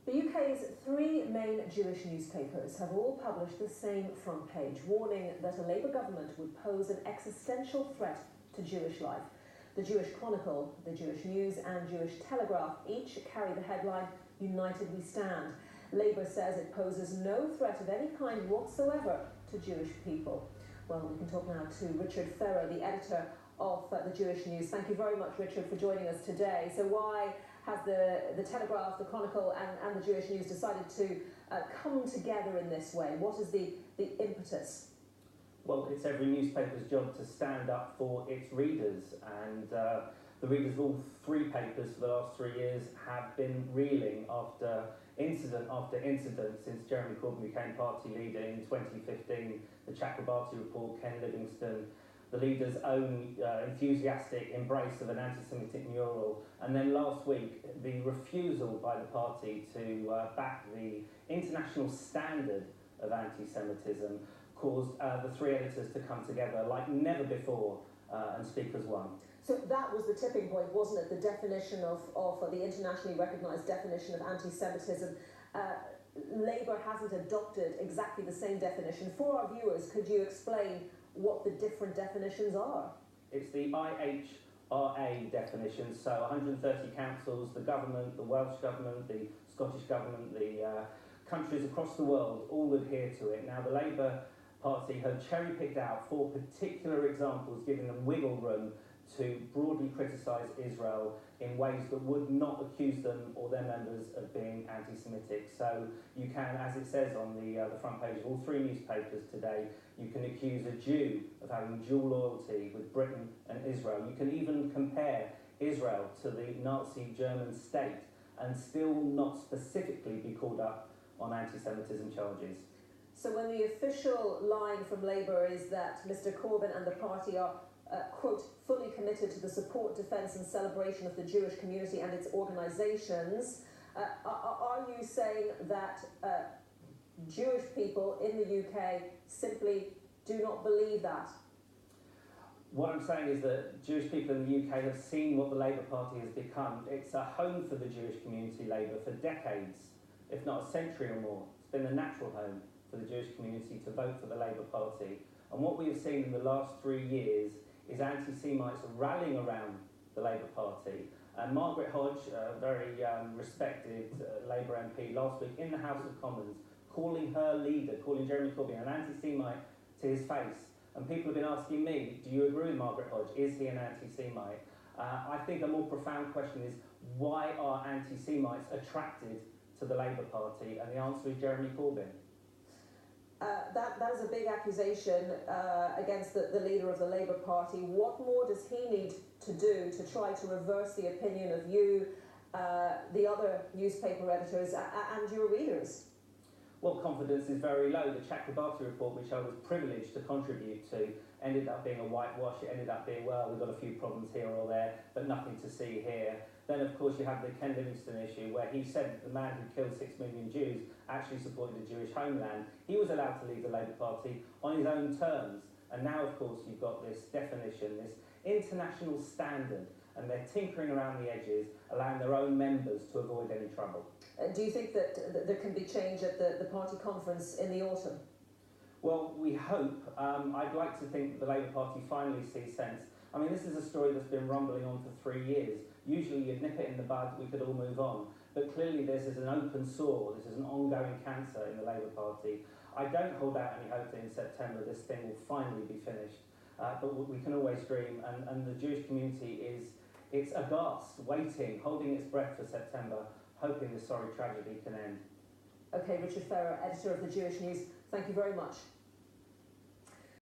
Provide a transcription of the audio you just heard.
The UK's three main Jewish newspapers have all published the same front page, warning that a Labour government would pose an existential threat to Jewish life. The Jewish Chronicle, the Jewish News and Jewish Telegraph each carry the headline, "United We Stand." Labour says it poses no threat of any kind whatsoever to Jewish people. Well, we can talk now to Richard Ferrer, the editor of the Jewish News. Thank you very much, Richard, for joining us today. So why has the Telegraph, the Chronicle and the Jewish News decided to come together in this way? What is the impetus? Well, it's every newspaper's job to stand up for its readers, and the readers of all three papers for the last 3 years have been reeling after incident since Jeremy Corbyn became party leader in 2015, the Chakrabarty report, Ken Livingstone, the leader's own enthusiastic embrace of an anti-Semitic mural, and then last week the refusal by the party to back the international standard of anti-Semitism caused the three editors to come together like never before and speak as one. So that was the tipping point, wasn't it? The definition of the internationally recognised definition of anti-Semitism. Labour hasn't adopted exactly the same definition. For our viewers, could you explain what the different definitions are? It's the IHRA definition, so 130 councils, the government, the Welsh government, the Scottish government, the countries across the world all adhere to it. Now, the Labour Party have cherry-picked out 4 particular examples, giving them wiggle room to broadly criticise Israel in ways that would not accuse them or their members of being anti-Semitic. So you can, as it says on the front page of all 3 newspapers today, you can accuse a Jew of having dual loyalty with Britain and Israel. You can even compare Israel to the Nazi German state and still not specifically be called up on anti-Semitism charges. So when the official line from Labour is that Mr Corbyn and the party are quote, fully committed to the support, defence and celebration of the Jewish community and its organisations, are you saying that Jewish people in the UK simply do not believe that? What I'm saying is that Jewish people in the UK have seen what the Labour Party has become. It's a home for the Jewish community, Labour, for decades, if not a century or more. It's been a natural home for the Jewish community to vote for the Labour Party. And what we have seen in the last 3 years is anti-Semites rallying around the Labour Party. And Margaret Hodge, a very respected Labour MP, last week in the House of Commons, calling her leader, calling Jeremy Corbyn an anti-Semite to his face. And people have been asking me, do you agree with Margaret Hodge? Is he an anti-Semite? I think a more profound question is, why are anti-Semites attracted to the Labour Party? And the answer is Jeremy Corbyn. That is a big accusation against the leader of the Labour Party. What more does he need to do to try to reverse the opinion of you, the other newspaper editors and your readers? Well, confidence is very low. The Chakrabarty report, which I was privileged to contribute to, ended up being a whitewash. It ended up being, well, we've got a few problems here or there, but nothing to see here. Then, of course, you have the Ken Livingstone issue, where he said that the man who killed 6 million Jews actually supported the Jewish homeland. He was allowed to leave the Labour Party on his own terms. And now, of course, you've got this definition, this international standard, and they're tinkering around the edges, allowing their own members to avoid any trouble. Do you think that there can be change at the party conference in the autumn? Well, we hope. I'd like to think that the Labour Party finally sees sense. I mean, this is a story that's been rumbling on for 3 years. Usually you'd nip it in the bud, we could all move on. But clearly this is an open sore, this is an ongoing cancer in the Labour Party. I don't hold out any hope that in September this thing will finally be finished. But we can always dream, and the Jewish community it's aghast, waiting, holding its breath for September, hoping this sorry tragedy can end. OK, Richard Ferrer, editor of the Jewish News, thank you very much.